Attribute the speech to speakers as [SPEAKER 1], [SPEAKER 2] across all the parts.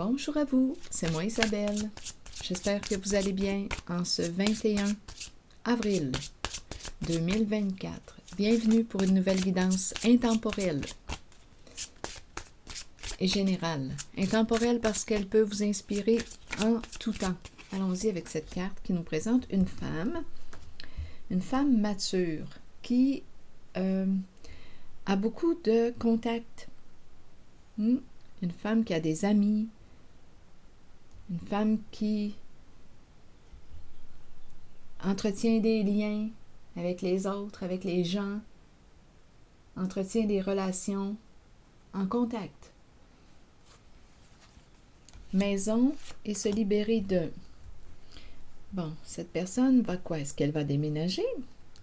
[SPEAKER 1] Bonjour à vous, c'est moi Isabelle. J'espère que vous allez bien en ce 21 avril 2024. Bienvenue pour une nouvelle guidance intemporelle et générale. Intemporelle parce qu'elle peut vous inspirer en tout temps. Allons-y avec cette carte qui nous présente une femme mature qui a beaucoup de contacts. Une femme qui a des amis, une femme qui entretient des liens avec les autres, avec les gens, entretient des relations en contact. Maison et se libérer de. Bon, cette personne va quoi? Est-ce qu'elle va déménager?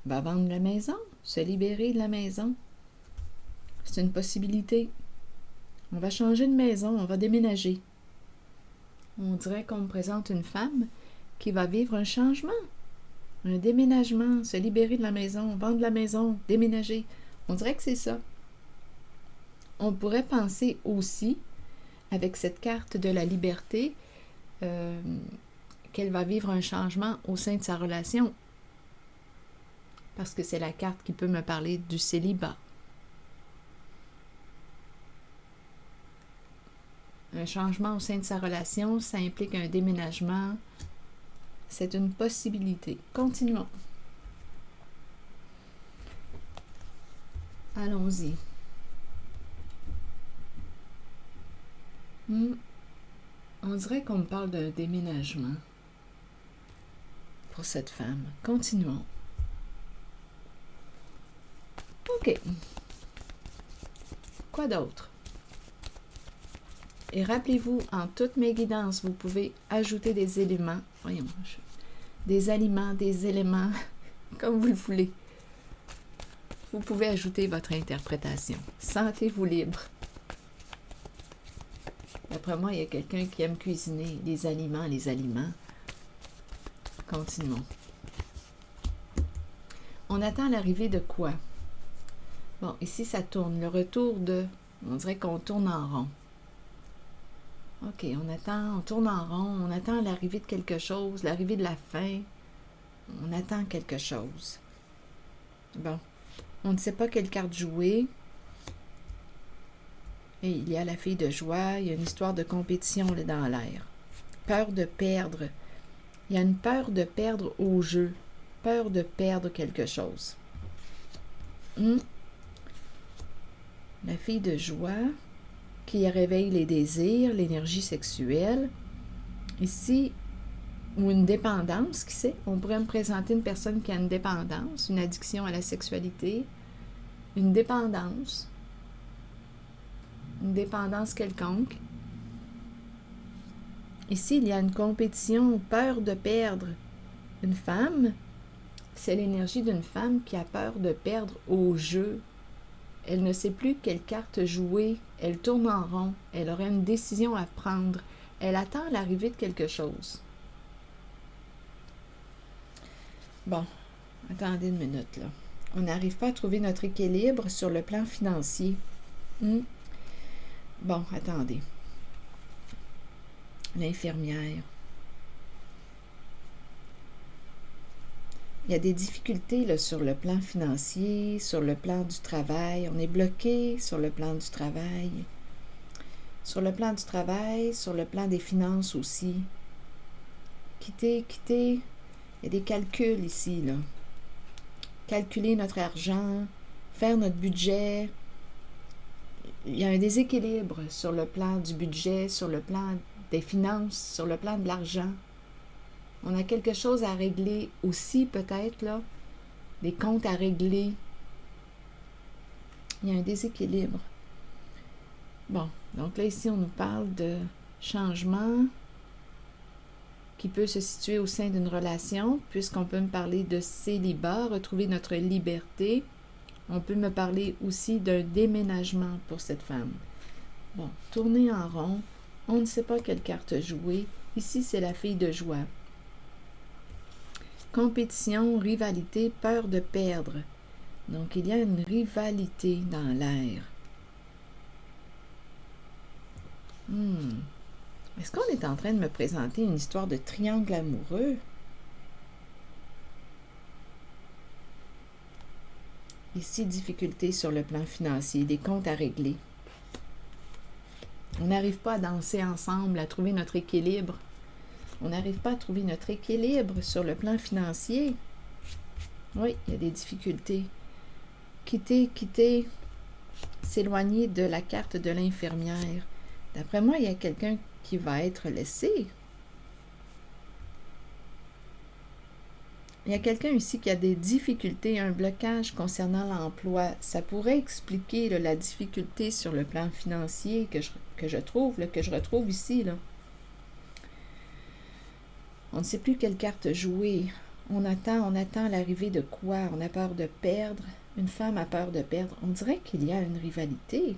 [SPEAKER 1] Va vendre la maison? Se libérer de la maison? C'est une possibilité. On va changer de maison, on va déménager. On dirait qu'on me présente une femme qui va vivre un changement, un déménagement, se libérer de la maison, vendre la maison, déménager. On dirait que c'est ça. On pourrait penser aussi, avec cette carte de la liberté, qu'elle va vivre un changement au sein de sa relation. Parce que c'est la carte qui peut me parler du célibat. Un changement au sein de sa relation, ça implique un déménagement. C'est une possibilité. Continuons. Allons-y. On dirait qu'on me parle d'un déménagement pour cette femme. Continuons. OK. Quoi d'autre? Et rappelez-vous, en toutes mes guidances, vous pouvez ajouter des éléments. Voyons, des aliments, des éléments, comme vous le voulez. Vous pouvez ajouter votre interprétation. Sentez-vous libre. D'après moi, il y a quelqu'un qui aime cuisiner les aliments. Continuons. On attend l'arrivée de quoi? Bon, ici, ça tourne. Le retour de... On dirait qu'on tourne en rond. OK, on tourne en rond, on attend l'arrivée de quelque chose, l'arrivée de la fin. On attend quelque chose. Bon, on ne sait pas quelle carte jouer. Et il y a la fille de joie, il y a une histoire de compétition là, dans l'air. Peur de perdre. Il y a une peur de perdre au jeu. Peur de perdre quelque chose. La fille de joie qui réveille les désirs, l'énergie sexuelle. Ici, ou une dépendance, qui sait? On pourrait me présenter une personne qui a une dépendance, une addiction à la sexualité, une dépendance quelconque. Ici, il y a une compétition, peur de perdre. Une femme, c'est l'énergie d'une femme qui a peur de perdre au jeu. Elle ne sait plus quelle carte jouer, elle tourne en rond, elle aurait une décision à prendre, elle attend l'arrivée de quelque chose. Bon, attendez une minute là. On n'arrive pas à trouver notre équilibre sur le plan financier. Bon, attendez. L'infirmière. Il y a des difficultés là, sur le plan financier, sur le plan du travail. On est bloqué sur le plan du travail. Sur le plan du travail, sur le plan des finances aussi. Quitter. Il y a des calculs ici, là. Calculer notre argent, faire notre budget. Il y a un déséquilibre sur le plan du budget, sur le plan des finances, sur le plan de l'argent. On a quelque chose à régler aussi, peut-être, là. Des comptes à régler. Il y a un déséquilibre. Bon, donc là, ici, on nous parle de changement qui peut se situer au sein d'une relation, puisqu'on peut me parler de célibat, retrouver notre liberté. On peut me parler aussi d'un déménagement pour cette femme. Bon, tourner en rond. On ne sait pas quelle carte jouer. Ici, c'est la fille de joie. Compétition, rivalité, peur de perdre. Donc, il y a une rivalité dans l'air. Est-ce qu'on est en train de me présenter une histoire de triangle amoureux? Ici, difficulté sur le plan financier, des comptes à régler. On n'arrive pas à danser ensemble, à trouver notre équilibre. On n'arrive pas à trouver notre équilibre sur le plan financier. Oui, il y a des difficultés. Quitter, s'éloigner de la carte de l'infirmière. D'après moi, il y a quelqu'un qui va être laissé. Il y a quelqu'un ici qui a des difficultés, un blocage concernant l'emploi. Ça pourrait expliquer là, la difficulté sur le plan financier que je retrouve ici. Là. On ne sait plus quelle carte jouer. On attend l'arrivée de quoi? On a peur de perdre. Une femme a peur de perdre. On dirait qu'il y a une rivalité.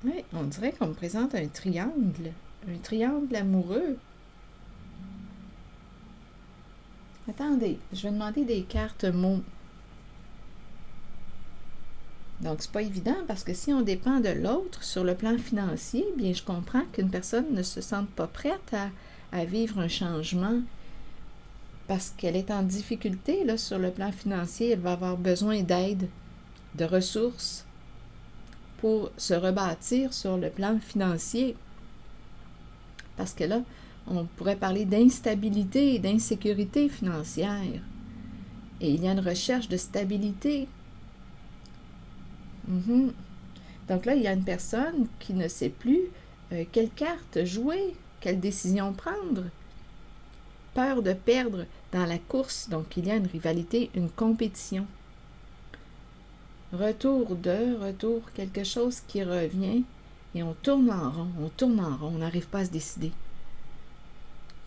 [SPEAKER 1] Oui, on dirait qu'on me présente un triangle amoureux. Attendez, je vais demander des cartes mots. Donc, c'est pas évident parce que si on dépend de l'autre sur le plan financier, bien, je comprends qu'une personne ne se sente pas prête à vivre un changement parce qu'elle est en difficulté là, sur le plan financier. Elle va avoir besoin d'aide, de ressources pour se rebâtir sur le plan financier. Parce que là, on pourrait parler d'instabilité et d'insécurité financière. Et il y a une recherche de stabilité. Donc là, il y a une personne qui ne sait plus quelle carte jouer, quelle décision prendre. Peur de perdre dans la course. Donc, il y a une rivalité, une compétition. Retour, quelque chose qui revient et on tourne en rond, on n'arrive pas à se décider.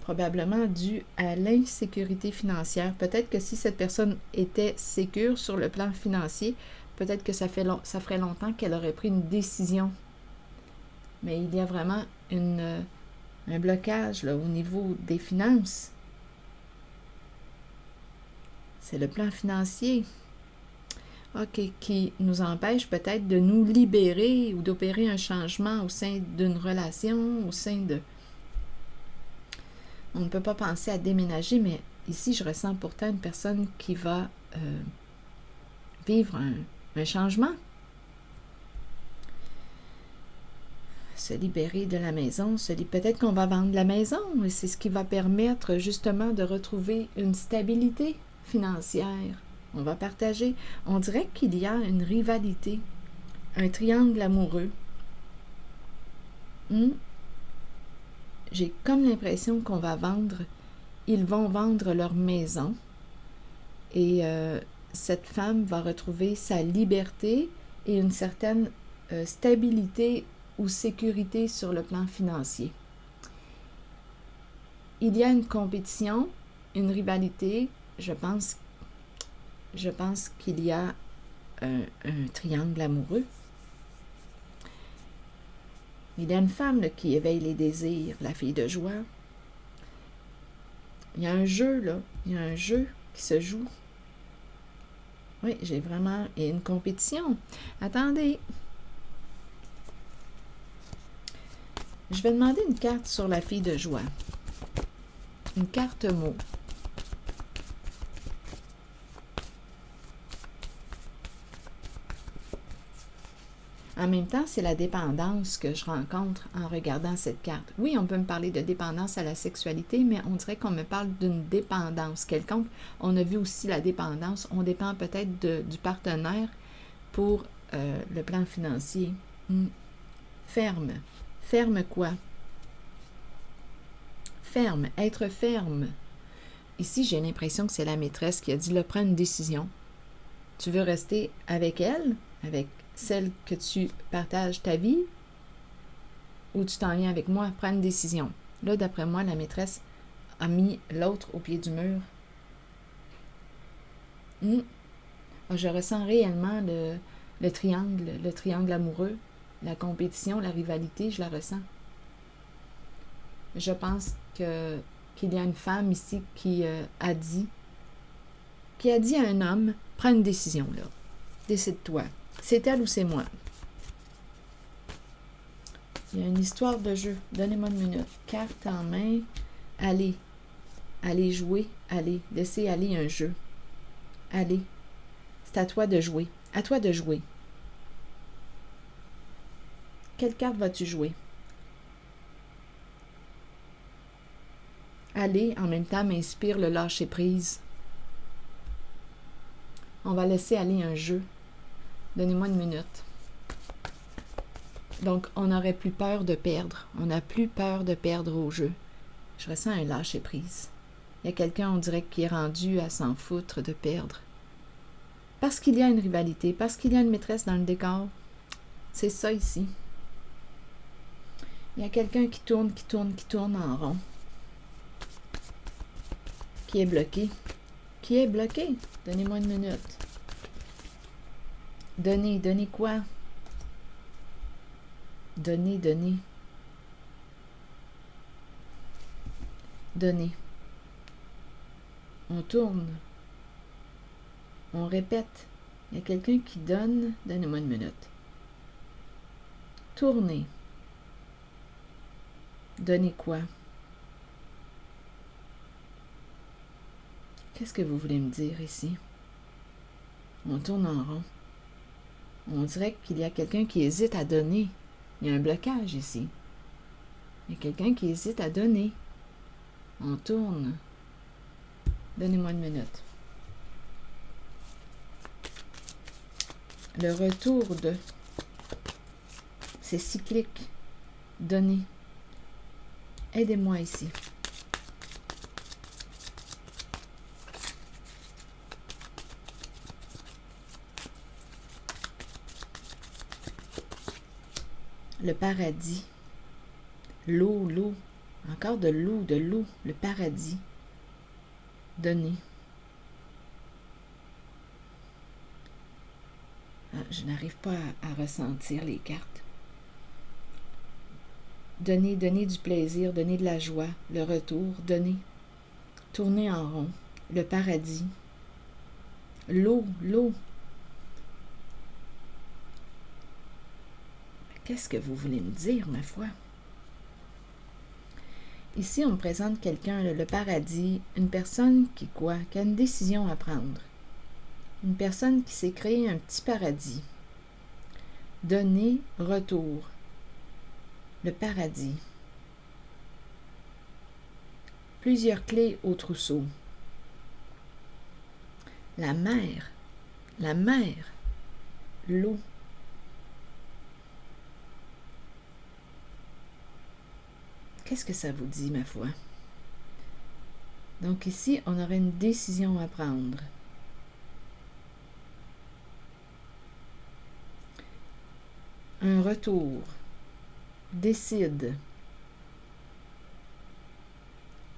[SPEAKER 1] Probablement dû à l'insécurité financière. Peut-être que si cette personne était sécure sur le plan financier, peut-être que ça ferait longtemps qu'elle aurait pris une décision. Mais il y a vraiment un blocage là, au niveau des finances. C'est le plan financier. OK, qui nous empêche peut-être de nous libérer ou d'opérer un changement au sein d'une relation, au sein de... On ne peut pas penser à déménager, mais ici, je ressens pourtant une personne qui va vivre un changement. Se libérer de la maison, peut-être qu'on va vendre la maison, et c'est ce qui va permettre justement de retrouver une stabilité financière. On va partager. On dirait qu'il y a une rivalité, un triangle amoureux. J'ai comme l'impression qu'on va vendre, ils vont vendre leur maison et cette femme va retrouver sa liberté et une certaine stabilité ou sécurité sur le plan financier. Il y a une compétition, une rivalité, je pense qu'il y a un triangle amoureux. Il y a une femme là, qui éveille les désirs, la fille de joie. Il y a un jeu, là. Il y a un jeu qui se joue. Oui, j'ai vraiment... Il y a une compétition. Attendez. Je vais demander une carte sur la fille de joie. Une carte mot. En même temps, c'est la dépendance que je rencontre en regardant cette carte. Oui, on peut me parler de dépendance à la sexualité, mais on dirait qu'on me parle d'une dépendance quelconque. On a vu aussi la dépendance. On dépend peut-être du partenaire pour le plan financier. Ferme. Ferme quoi? Ferme. Être ferme. Ici, j'ai l'impression que c'est la maîtresse qui a dit, là, prends une décision. Tu veux rester avec elle, avec celle que tu partages ta vie, ou tu t'en viens avec moi, prends une décision. Là, d'après moi, la maîtresse a mis l'autre au pied du mur. Je ressens réellement le triangle amoureux, la compétition, la rivalité, je la ressens. Je pense qu'il y a une femme ici qui a dit à un homme, prends une décision, là. Décide-toi. C'est elle ou c'est moi? Il y a une histoire de jeu. Donnez-moi une minute. Carte en main. Allez. Allez jouer. Allez. Laissez aller un jeu. Allez. C'est à toi de jouer. À toi de jouer. Quelle carte vas-tu jouer? Allez, en même temps, m'inspire le lâcher-prise. On va laisser aller un jeu. Donnez-moi une minute. Donc, on n'aurait plus peur de perdre. On n'a plus peur de perdre au jeu. Je ressens un lâcher-prise. Il y a quelqu'un, on dirait, qui est rendu à s'en foutre de perdre. Parce qu'il y a une rivalité, parce qu'il y a une maîtresse dans le décor. C'est ça ici. Il y a quelqu'un qui tourne en rond. Qui est bloqué. Qui est bloqué? Donnez-moi une minute. Donnez quoi? Donnez. Donnez. On tourne. On répète. Il y a quelqu'un qui donne. Donnez-moi une minute. Tournez. Donnez quoi? Qu'est-ce que vous voulez me dire ici? On tourne en rond. On dirait qu'il y a quelqu'un qui hésite à donner. Il y a un blocage ici. Il y a quelqu'un qui hésite à donner. On tourne. Donnez-moi une minute. Le retour de... C'est cyclique. Donnez. Aidez-moi ici. Le paradis. L'eau. Encore de l'eau. Le paradis. Donnez. Ah, je n'arrive pas à ressentir les cartes. Donnez du plaisir, donnez de la joie, le retour, donnez. Tournez en rond. Le paradis. L'eau. Qu'est-ce que vous voulez me dire, ma foi? Ici, on me présente quelqu'un, le paradis, une personne qui quoi? Qui a une décision à prendre. Une personne qui s'est créé un petit paradis. Donner, retour. Le paradis. Plusieurs clés au trousseau. La mer. L'eau. Qu'est-ce que ça vous dit, ma foi? Donc ici, on aurait une décision à prendre. Un retour. Décide.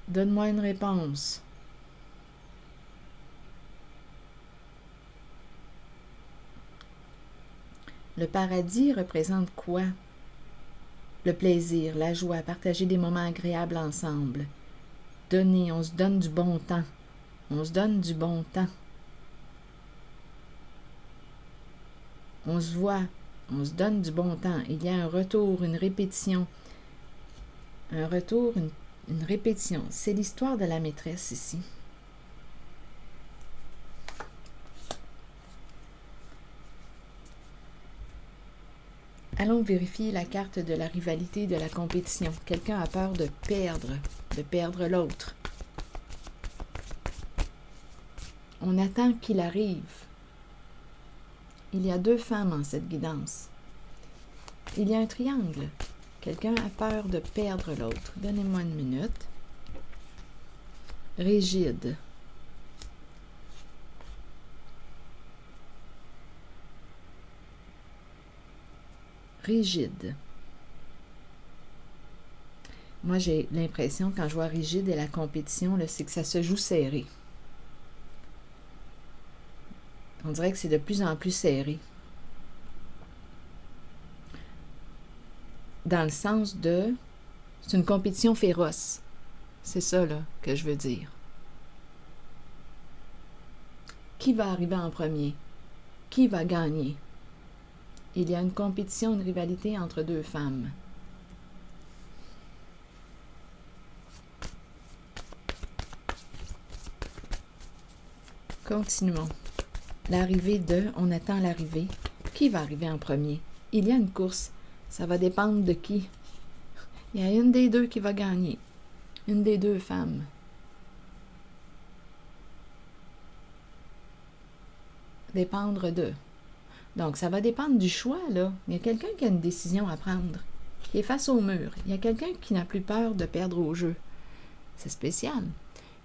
[SPEAKER 1] Donne-moi une réponse. Le paradis représente quoi? Le plaisir, la joie, partager des moments agréables ensemble. Donner, on se donne du bon temps. On se donne du bon temps. On se voit, on se donne du bon temps. Il y a un retour, une répétition. Un retour, une répétition. C'est l'histoire de la maîtresse ici. Allons vérifier la carte de la rivalité, de la compétition. Quelqu'un a peur de perdre l'autre. On attend qu'il arrive. Il y a 2 femmes en cette guidance. Il y a un triangle. Quelqu'un a peur de perdre l'autre. Donnez-moi une minute. Rigide. Rigide. Moi, j'ai l'impression, quand je vois rigide et la compétition, c'est que ça se joue serré. On dirait que c'est de plus en plus serré. Dans le sens de... C'est une compétition féroce. C'est ça, là, que je veux dire. Qui va arriver en premier? Qui va gagner? Il y a une compétition, une rivalité entre deux femmes. Continuons. L'arrivée de, on attend l'arrivée. Qui va arriver en premier? Il y a une course. Ça va dépendre de qui. Il y a une des deux qui va gagner. Une des deux femmes. Dépendre de. Donc, ça va dépendre du choix, là. Il y a quelqu'un qui a une décision à prendre, qui est face au mur. Il y a quelqu'un qui n'a plus peur de perdre au jeu. C'est spécial.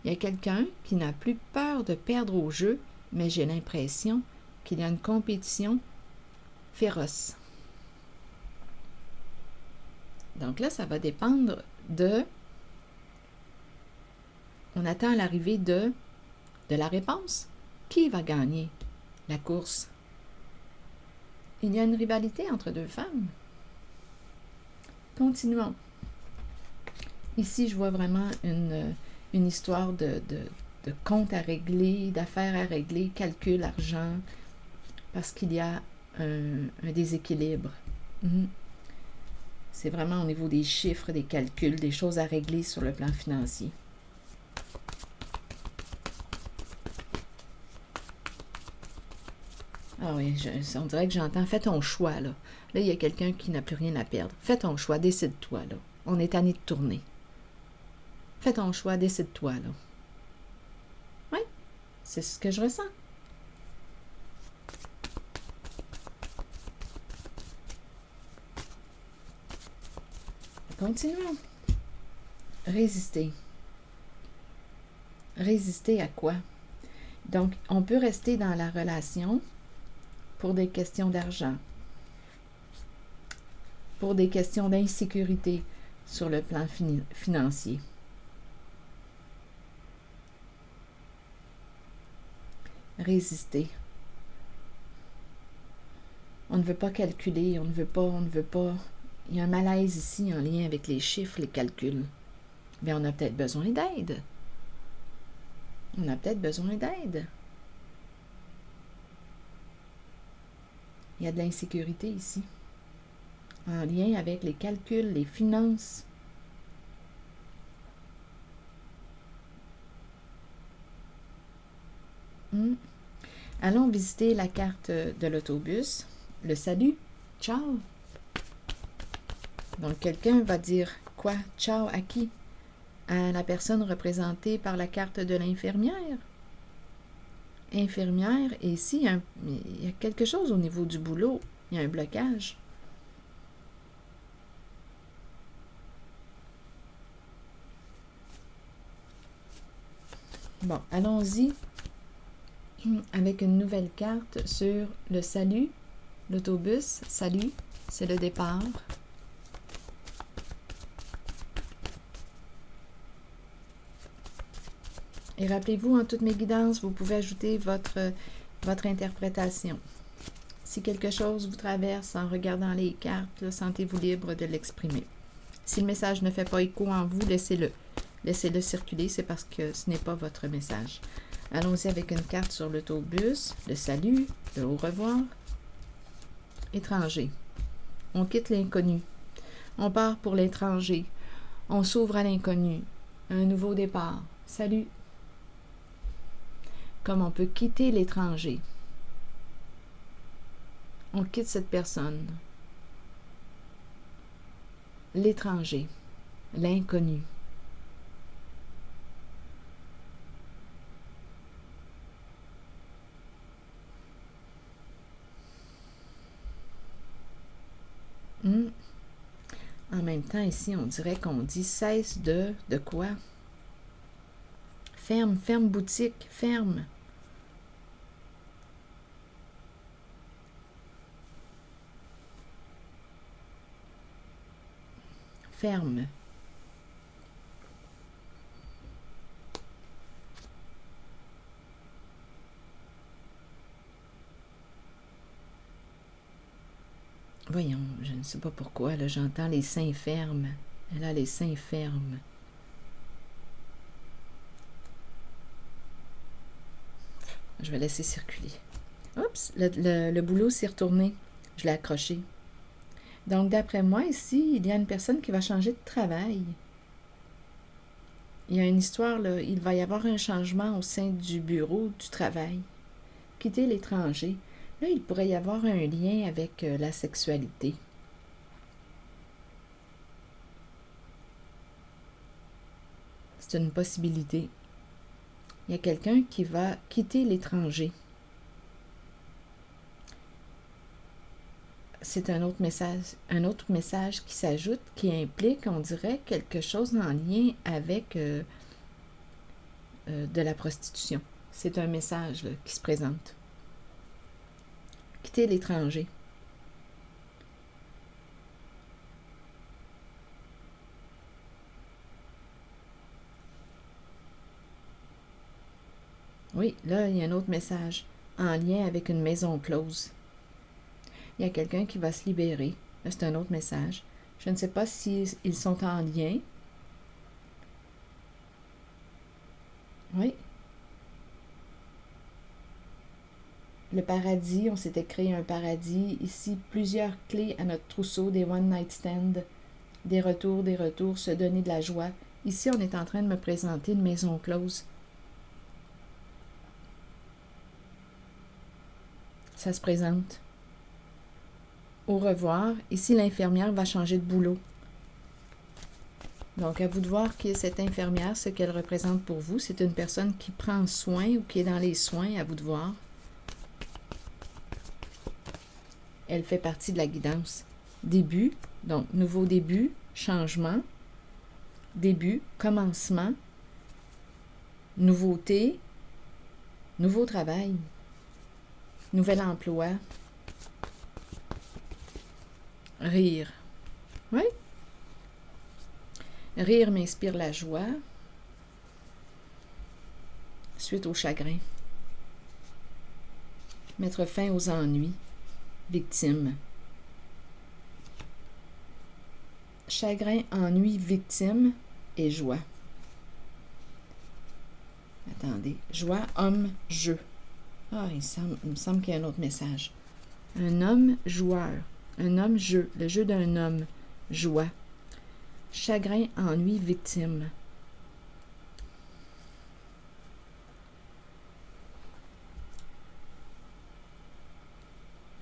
[SPEAKER 1] Il y a quelqu'un qui n'a plus peur de perdre au jeu, mais j'ai l'impression qu'il y a une compétition féroce. Donc là, ça va dépendre de... On attend l'arrivée de la réponse. Qui va gagner la course? Il y a une rivalité entre deux femmes. Continuons. Ici, je vois vraiment une histoire de compte à régler, d'affaires à régler, calcul, argent, parce qu'il y a un déséquilibre. C'est vraiment au niveau des chiffres, des calculs, des choses à régler sur le plan financier. Ah oui, on dirait que j'entends « Fais ton choix », là. Là, il y a quelqu'un qui n'a plus rien à perdre. Fais ton choix, décide-toi, là. On est tanné de tourner. Fais ton choix, décide-toi, là. Oui, c'est ce que je ressens. Continuons. Résister. Résister à quoi? Donc, on peut rester dans la relation pour des questions d'argent, pour des questions d'insécurité sur le plan financier. Résister. On ne veut pas calculer, on ne veut pas. Il y a un malaise ici en lien avec les chiffres, les calculs. Mais on a peut-être besoin d'aide. On a peut-être besoin d'aide. Il y a de l'insécurité ici, en lien avec les calculs, les finances. Allons visiter la carte de l'autobus. Le salut. Ciao. Donc, quelqu'un va dire quoi? Ciao à qui? À la personne représentée par la carte de l'infirmière. Infirmière, et ici, il y a quelque chose au niveau du boulot. Il y a un blocage. Bon, allons-y avec une nouvelle carte sur le salut, l'autobus. Salut, c'est le départ. Et rappelez-vous, en toutes mes guidances, vous pouvez ajouter votre interprétation. Si quelque chose vous traverse en regardant les cartes, sentez-vous libre de l'exprimer. Si le message ne fait pas écho en vous, laissez-le. Laissez-le circuler, c'est parce que ce n'est pas votre message. Allons-y avec une carte sur l'autobus, le salut, le au revoir. Étranger. On quitte l'inconnu. On part pour l'étranger. On s'ouvre à l'inconnu. Un nouveau départ. Salut. Comme on peut quitter l'étranger. On quitte cette personne. L'étranger. L'inconnu. En même temps, ici, on dirait qu'on dit cesse de quoi? Ferme, ferme boutique, ferme. Ferme. Voyons, je ne sais pas pourquoi, là, j'entends les seins fermes. Elle a les seins fermes. Je vais laisser circuler. Oups, le boulot s'est retourné. Je l'ai accroché. Donc, d'après moi, ici, il y a une personne qui va changer de travail. Il y a une histoire, là, il va y avoir un changement au sein du bureau du travail. Quitter l'étranger. Là, il pourrait y avoir un lien avec la sexualité. C'est une possibilité. Il y a quelqu'un qui va quitter l'étranger. C'est un autre message qui s'ajoute, qui implique, on dirait, quelque chose en lien avec de la prostitution. C'est un message là, qui se présente. Quitter l'étranger. Oui, là, il y a un autre message en lien avec une maison close. Il y a quelqu'un qui va se libérer. Là, c'est un autre message. Je ne sais pas s'ils sont en lien. Oui. Le paradis, on s'était créé un paradis. Ici, plusieurs clés à notre trousseau, des one night stands, des retours, se donner de la joie. Ici, on est en train de me présenter une maison close. Ça se présente. Au revoir. Ici, l'infirmière va changer de boulot. Donc, à vous de voir qui est cette infirmière, ce qu'elle représente pour vous. C'est une personne qui prend soin ou qui est dans les soins, à vous de voir. Elle fait partie de la guidance. Début, donc nouveau début, changement, début, commencement, nouveauté, nouveau travail, nouvel emploi, rire. Oui. Rire m'inspire la joie suite au chagrin. Mettre fin aux ennuis. Victime. Chagrin, ennui, victime et joie. Attendez. Joie, homme, jeu. Ah, il me semble qu'il y a un autre message. Un homme joueur. Un homme jeu. Le jeu d'un homme. Joie. Chagrin, ennui, victime.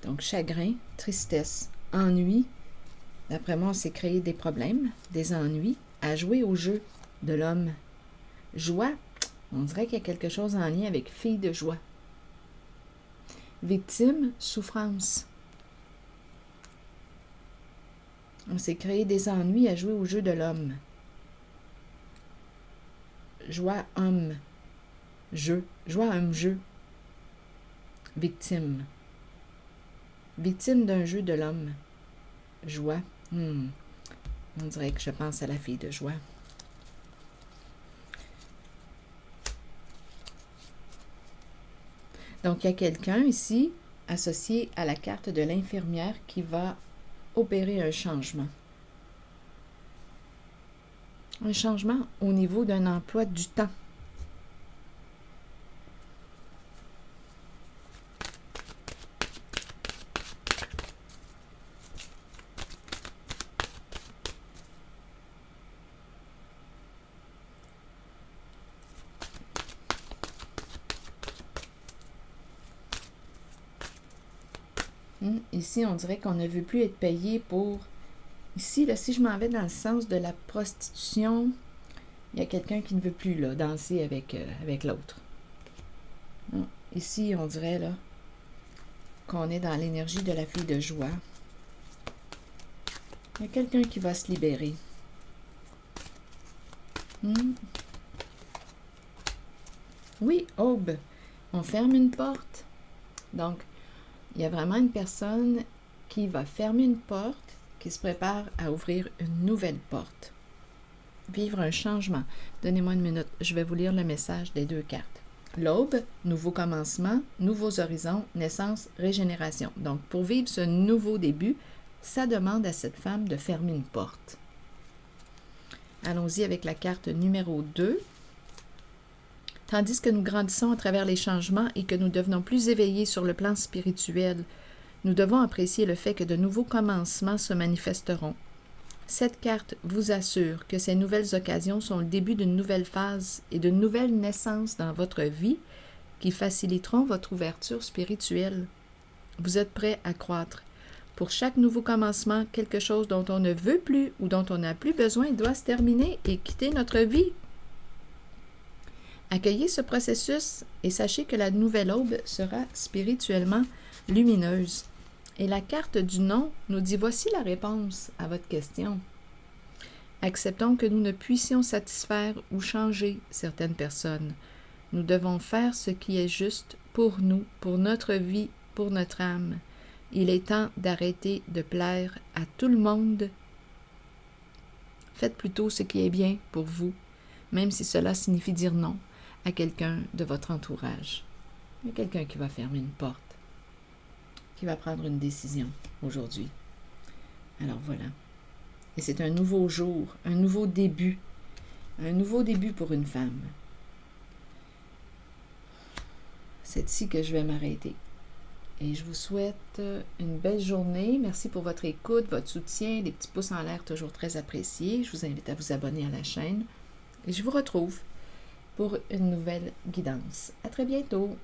[SPEAKER 1] Donc, chagrin, tristesse, ennui. D'après moi, on s'est créé des problèmes, des ennuis, à jouer au jeu de l'homme. Joie, on dirait qu'il y a quelque chose en lien avec fille de joie. Victime, souffrance. On s'est créé des ennuis à jouer au jeu de l'homme. Joie, homme, jeu. Joie, homme, jeu. Victime. Victime d'un jeu de l'homme. Joie. On dirait que je pense à la fille de joie. Donc, il y a quelqu'un ici, associé à la carte de l'infirmière, qui va opérer un changement. Un changement au niveau d'un emploi du temps. Ici, on dirait qu'on ne veut plus être payé pour... Ici, là, si je m'en vais dans le sens de la prostitution, il y a quelqu'un qui ne veut plus là, danser avec l'autre. Ici, on dirait là qu'on est dans l'énergie de la fille de joie. Il y a quelqu'un qui va se libérer. Oui, aube. On ferme une porte. Donc, il y a vraiment une personne qui va fermer une porte, qui se prépare à ouvrir une nouvelle porte. Vivre un changement. Donnez-moi une minute, je vais vous lire le message des deux cartes. L'aube, nouveau commencement, nouveaux horizons, naissance, régénération. Donc, pour vivre ce nouveau début, ça demande à cette femme de fermer une porte. Allons-y avec la carte numéro 2. Tandis que nous grandissons à travers les changements et que nous devenons plus éveillés sur le plan spirituel, Nous devons apprécier le fait que de nouveaux commencements se manifesteront. Cette carte vous assure que ces nouvelles occasions sont le début d'une nouvelle phase et de nouvelles naissances dans votre vie qui faciliteront votre ouverture spirituelle. Vous êtes prêt à croître. Pour chaque nouveau commencement, quelque chose dont on ne veut plus ou dont on n'a plus besoin doit se terminer et quitter notre vie. Accueillez ce processus et sachez que la nouvelle aube sera spirituellement lumineuse. Et la carte du non nous dit voici la réponse à votre question. Acceptons que nous ne puissions satisfaire ou changer certaines personnes. Nous devons faire ce qui est juste pour nous, pour notre vie, pour notre âme. Il est temps d'arrêter de plaire à tout le monde. Faites plutôt ce qui est bien pour vous, même si cela signifie dire non à quelqu'un de votre entourage. Il y a quelqu'un qui va fermer une porte, qui va prendre une décision aujourd'hui. Alors voilà. Et c'est un nouveau jour, un nouveau début pour une femme. C'est ici que je vais m'arrêter. Et je vous souhaite une belle journée. Merci pour votre écoute, votre soutien, des petits pouces en l'air toujours très appréciés. Je vous invite à vous abonner à la chaîne. Et je vous retrouve pour une nouvelle guidance. À très bientôt!